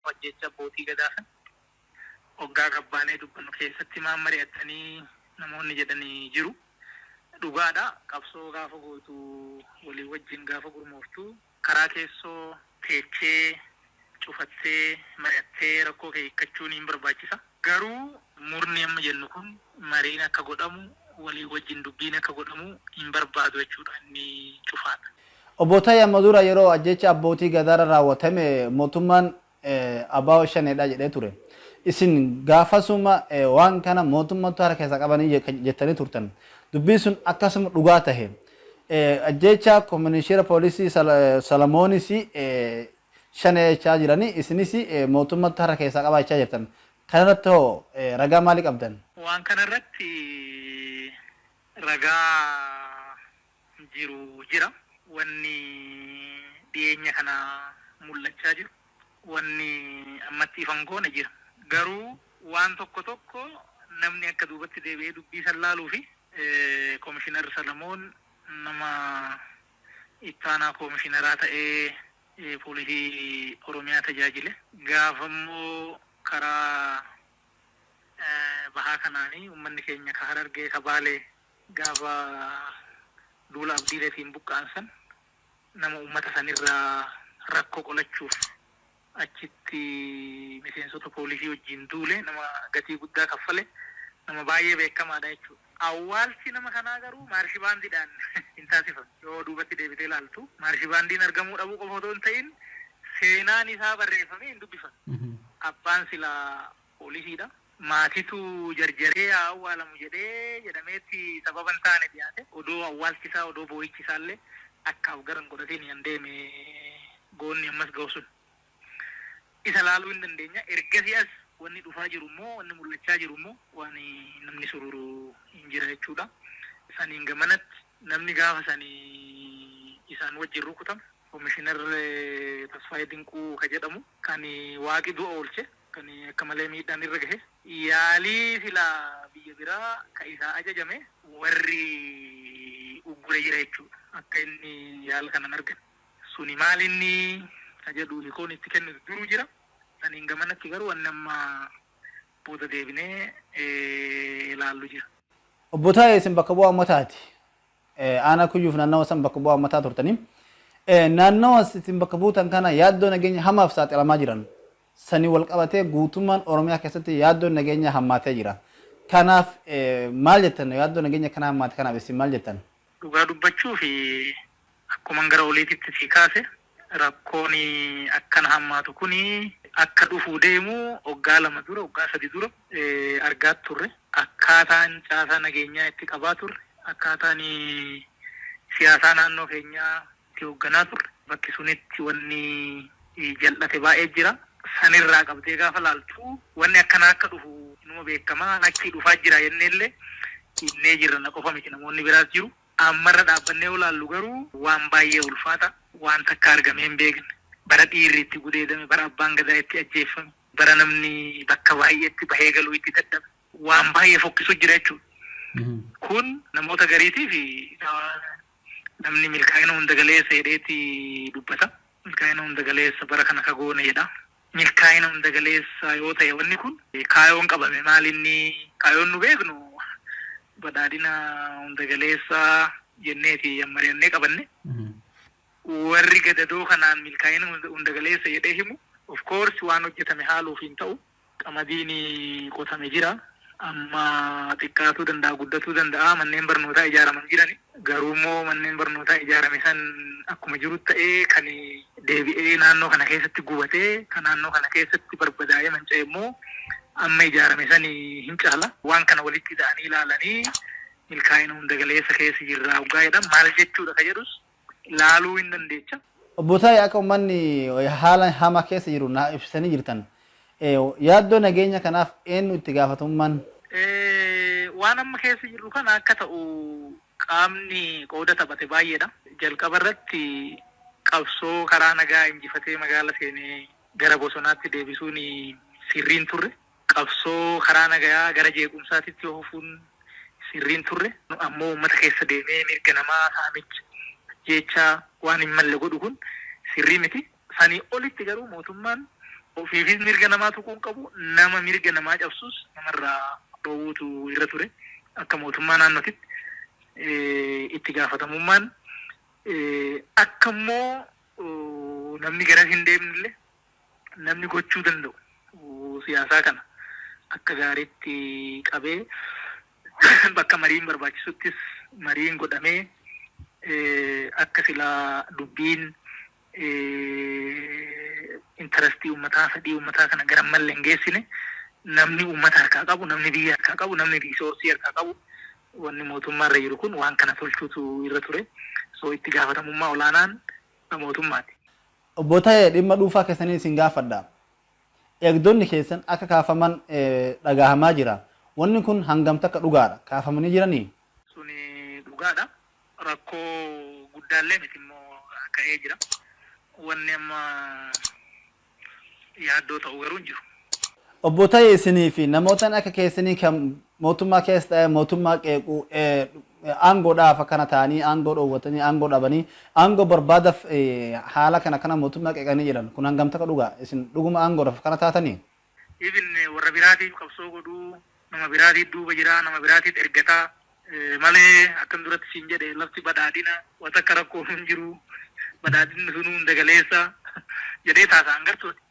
wajjecha abbootii gadaa waggaa qabbaanee dubbannu keessatti mari'atanii namoonni jedhanii jiru. Dhugaadha qabsoo gaafa gootu walii wajjin gaafa gurmooftu karaa keessoo teechee cufattee mari'attee rakkoo kee hiikkachuun hin barbaachisa. Garuu murni amma jennu kun mariin akka godhamu walii wajjin dubbiin akka godhamu hin barbaadu jechuudha inni cufaadha. Obbo Taayyaa Madura yeroo ajjecha abbootii gadaara raawwatame mootummaan abbaa shaneedha jedhee ture. Isin gaafasuma waan kana mootummaatu harka keessa qabanii jettanii turtan. Dubbiin sun akkasuma dhugaa tahe. Ajjecha kooministeera poolisii Salamoonis shanee jechaa jiranii isinis mootummaatu harka keessa qabachaa jirtan. Kanarratti hoo ragaa maalii qabdan? Waan kanarratti ragaa jira. Wanni dhiyeenya kana mul'achaa jiru. Wanni ammatti ifan goone jira. Garuu waan tokko namni akka duubatti deebi'ee dubbii san laaluu fi Komishinar Salamoon nama ittaanaa komishineraa ta'ee poolisii Oromiyaa tajaajile. Gaafammoo karaa bahaa kanaanii uummanni keenya ka Harargee ka Baalee gaafa duula abdiileetiin buqqa'an nama uummata sanirraa rakkoo qolachuuf achitti miseensota poolisii wajjin duule nama gatii guddaa kaffale nama baay'ee beekamaadha jechuudha. Awwaalchi nama kanaa garuu maarshii baandiidhaan hin taasifamu. Yoo duubatti deebitee ilaaltu maarshii baandiin argamuu dhabuu qofa otoo hin ta'in seenaan isaa barreeffamee hin dubbifamu. Abbaan silaa poolisiidha. Maatitu jarjaree awwaalamu jedhameetti sababa hin taane dhiyaate odoo awwaalchi isaa odoo boo'ichi isaallee akkaaf garan godhateen hin deeme goonni ammas ga'u sun. Isa laaluu hin dandeenya. Ergasii as wanni dhufaa jiru immoo wanni mul'achaa jiru immoo waan namni sururu hin jira jechuudha. Saniin gamanatti namni gaafa sanii isaan wajjin rukutamu Komishinar Tasfaayee Dinquu ka jedhamu kan waaqi du'a oolche kan akka malee miidhaan irra gahe yaalii silaa biyya biraa ka isaa ajajame warri uggure jira jechuudha. Akka inni yaala kanan argan suni maal inni jedhu likoon itti kennitu duruu jira. Saniin gamanatti garuu wanni amma booda deebinee ilaallu jira. Obbo Taayyaa isin bakka bu'aa uummataati. Aanaa kuyyuuf naannawa san bakka bu'aa uummataa turtanii. Naannawa isin bakka buutan kana yaaddoo nageenya hamaaf saaxilamaa jiran. Sanii wal qabatee guutummaan Oromiyaa keessatti yaaddoo nageenya hammaatee jira. Kanaaf maal jettan yaaddoo nageenya kana hammaate kanaaf isin maal jettan? Dhugaa dubbachuu fi akkuma gara oliititti sii kaase rakkoon akkana hammaatu kuni akka dhufuu deemu waggaa 2 dura waggaa 3 dura argaa turre. Akkaataan caasaa nageenyaa itti qabaa turre. Akkaataan siyaasaa naannoo keenyaa itti hoogganaa turre. Bakki sunitti wanni jal'ate baay'ee jira. Sanirraa qabdee gaafa laaltu wanni akkana akka dhufu inuma beekamaa achi dhufaa jira jenneellee innee jirra na qofa miti namoonni biraas jiru. Ammarra dhaabbannee olaallu garuu waan baay'ee ulfaata waan takka argamee hin beekne. Bara dhiirri itti gudeedame, bara abbaan gadaa itti ajjeeffame, bara namni bakka baay'eetti bahee galuu itti dadhabe. Waan baay'ee fokkisu jira jechuudha. Kun namoota gariitii fi namni milkaa'ina hunda galeessa jedheetti dubbata. Milkaa'ina hunda galeessa bara kana ka goone jedha. Milkaa'ina hunda galeessa yoo ta'e wanni kun kaayoon qabame maal inni kaayoon nu beeknu badhaadhina hunda galeessa jenneeti yammarannee qabanne. Warri gadadoo kanaan milkaa'ina hunda galeessa jedhee himu of course waan hojjetame haaluuf hin ta'u qamadiin qotame jira. Amma xiqqaatuu danda'a guddatuu danda'a manneen barnootaa ijaaraman jirani. Garuu immoo manneen barnootaa ijaarame san akkuma jiru ta'ee kan deebi'ee naannoo kana keessatti gubatee kan naannoo kana keessatti barbadaa'ee manca'e immoo amma ijaarame san hin caala. Waan kana walitti hidhanii ilaalanii milkaa'ina hunda galeessa keessa jirra hoggaa jedhan maal jechuudha ka jedhus laaluu hin dandeecha. Obbo Taayyaa akka uummanni haala hamaa keessa jiru naa ibsanii jirtan. Yaaddoo nageenya kanaaf eenyu itti gaafatamummaan? Waan amma keessa jirru kana akka ta'u qaamni qooda taphate baay'eedha. Jalqaba irratti qabsoo karaa nagaa injifatee magaala seenee gara bosonaatti deebisuun sirriin turre. Qabsoo karaa nagaa gara jeequmsaatitti oofuun sirriin turre. Ammoo uummata keessa deemee mirga namaa saamicha jecha waan hin malle godhu kun sirrii miti. Sanii olitti garuu mootummaan ofiifis mirga namaa tuquun qabu nama mirga namaa cabsus namarraa dhoowwuutu irra ture akka mootummaa naannootitti itti gaafatamummaan akka immoo namni garas hin deemnillee namni gochuu danda'u siyaasaa kana akka gaariitti qabee bakka mariin barbaachisuttis mariin godhamee akka silaa dubbiin intarastii uummataa fedhii uummataa kana gara mallee hin geessine namni uummata harkaa qabu namni biyya harkaa qabu namni riisoorsii harkaa qabu wanni mootummaa irra jiru kun waan kana tolchuutu irra ture so itti gaafatamummaa olaanaan mootummaati. Obbo Taayee dhimma dhuunfaa keessanii isin gaafadha. Eegdonni keessan akka kaafaman dhagahamaa jira. Wanni kun hangamta akka dhugaadha kaafamanii jiranii? Suni dhugaadha. Rakkoo guddaallee miti immoo ka'ee jira. Wanni amma yaaddoo ta'u garuu hin jiru. Obbo Taayee isinii fi namoota akka keessanii kan mootummaa keessa ta'e mootummaa qeequu aangoodhaaf akkana ta'anii aangoo dhoowwatanii aangoo dhabanii aangoo barbaadaaf haala kana mootummaa qeeqanii jiran kun hangamta akka dhugaa isin dhuguma aangoodhaaf kana taatanii? Ibin warra biraatiif qabsoo godhuu nama biraatiif duuba jira nama biraatiif ergataa malee akkam duratti siin jedhe lafti badhaadhina wata akka rakkoo hin jiru badhaadhinni sunuu dagaleessa jedhee taasaan gartuuti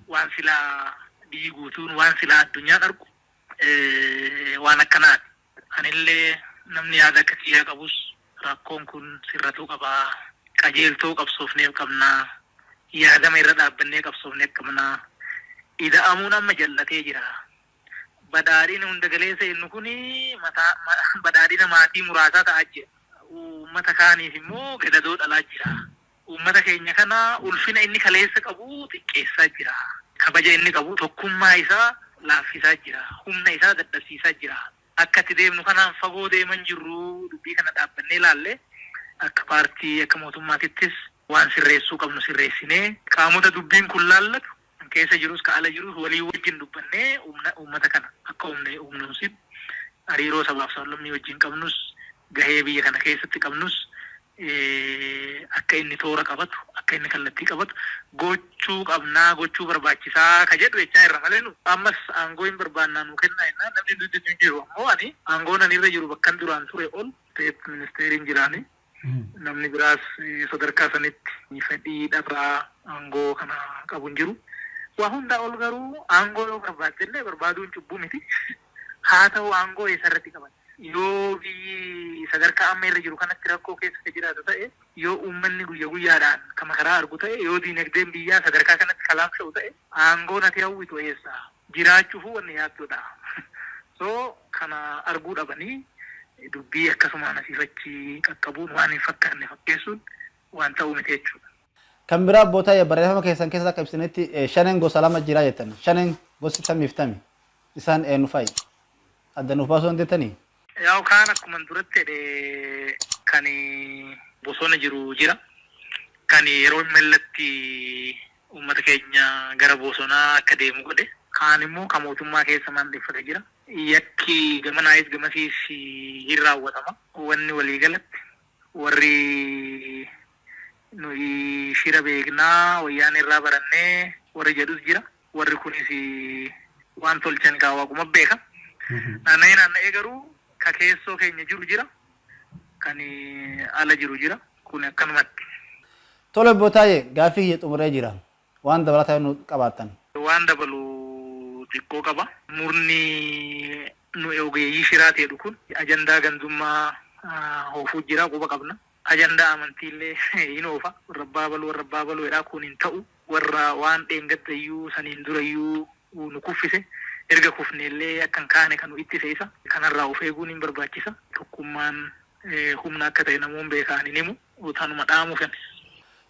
waan silaa biyyi guutuun waan silaa addunyaan argu waan akkanaati. Anillee namni yaada akkasii qabus rakkoon kun sirratuu qabaa qajeeltoo qabsoofneef qabnaa yaadama irra dhaabbannee qabsoofneef qabnaa ida'amuun amma jallatee jira. Badhaadhina hunda galeessa inni kun badhaadhina maatii muraasaa ta'aa jira. Uummata kaaniif immoo gadadoo dhalaa jira. Uummata keenya kana ulfina inni kaleessa qabu xiqqeessaa jira. Kabaja inni qabu tokkummaa isaa laaffisaa jira. Humna isaa dadhabsiisaa jira. Akka itti deemnu kanaan fagoo deeman jirru dubbii kana dhaabbannee ilaalle akka paartii akka mootummaatittis waan sirreessuu qabnu sirreessinee qaamota dubbiin kun laallatu keessa jirus ka ala jirus walii wajjin dubbannee uummata kana akka humnuusin hariiroo sabaaf sablammii wajjin qabnus gahee biyya kana keessatti qabnus akka inni toora qabatu akka inni kallattii qabatu gochuu qabnaa gochuu barbaachisaa ka jedhu jechaa irra malee nu ammas aangoo hin barbaannaa nu kennaa jennaan namni nuti hin jiru ammoo ani aangoon ani irra jiru bakkan duraan ture ol ta'eef ministeeriin jiraani namni biraas sadarkaa sanitti fedhii dhabraa aangoo kana qabu hin jiru waa hundaa ol garuu aangoo yoo barbaaddellee barbaaduun cubbuu miti haa ta'u aangoo eessarratti qaban yoo biyyi sadarkaa amma irra jiru kanatti rakkoo keessa jiraatu ta'e yoo uummanni guyyaa guyyaadhaan kama karaa argu ta'e yoo diinagdeen biyyaa sadarkaa kanatti kalaamsha'u ta'e aangoo nati hawwitu eessa jiraachuufuu wanni yaaddoodha. So kana arguu dhabanii dubbii akkasumaan asiifachi qaqqabuun waan hin fakkaanne fakkeessuun waan ta'uu miti jechuudha. Kan biraa Obbo Taayee barreeffama keessan keessa akka ibsinitti shanen gosa lama jira jettan shanen gosi tamiif tami isaan eenyu fa'i adda nuuf baasuu dandeettanii? Yaa kaan akkuma duratti jedhe kan bosona jiru jira. Kan yeroo mellatti uummata keenya gara bosonaa akka deemu godhe. Kaan immoo kan mootummaa keessa mandeffate jira. Yakki gamanaayis gamasiis hin raawwatama. Wanni waliigalatti warri nuyi shira beeknaa wayyaan irraa barannee warri jedhus jira. Warri kunis waan tolchan kaawwaquma beeka. Naanna'ee garuu ka keessoo keenya jiru jira kan ala jiru jira kun akkanumatti. Tole Obbo Taayee gaaffii kiyya xumuree jira waan dabalataa nu qabaattan. Waan dabalu xiqqoo qaba. Murni nu ogeeyyii shiraa ta'edhu kun ajandaa gandummaa hoofuu jira quba qabna. Ajandaa amantiillee hin oofa. Warra abbaa baluu jedhaa kun hin ta'u. Warra waan dheengaddayyuu saniin durayyuu nu kuffise. Erga kufneellee akkan kaane kan itti seesa kanarraa of eeguun hin barbaachisa. Tokkummaan humna akka ta'e namoonni beekan hin himu utaanuma dhaamuuf.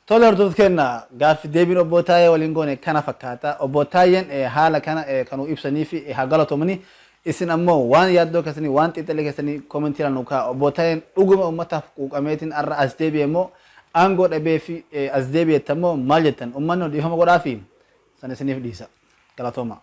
Tole hordoftoota keenya gaaffii deebiin Obbo Taayee waliin goone kana fakkaata. Obbo Taayeen haala kana kan ibsanii fi haa galatoomanii isin ammoo waan yaaddoo keessanii waan xiinxallee keessanii koomentiiraan nu kaa'aa. Obbo Taayeen dhuguma uummataaf quuqameetiin har'a as deebi'e immoo aangoo dhabee fi as deebi'etti ammoo maal jettan uummanni dhiifama godhaa fi san isiniif dhiisa. Galatooma.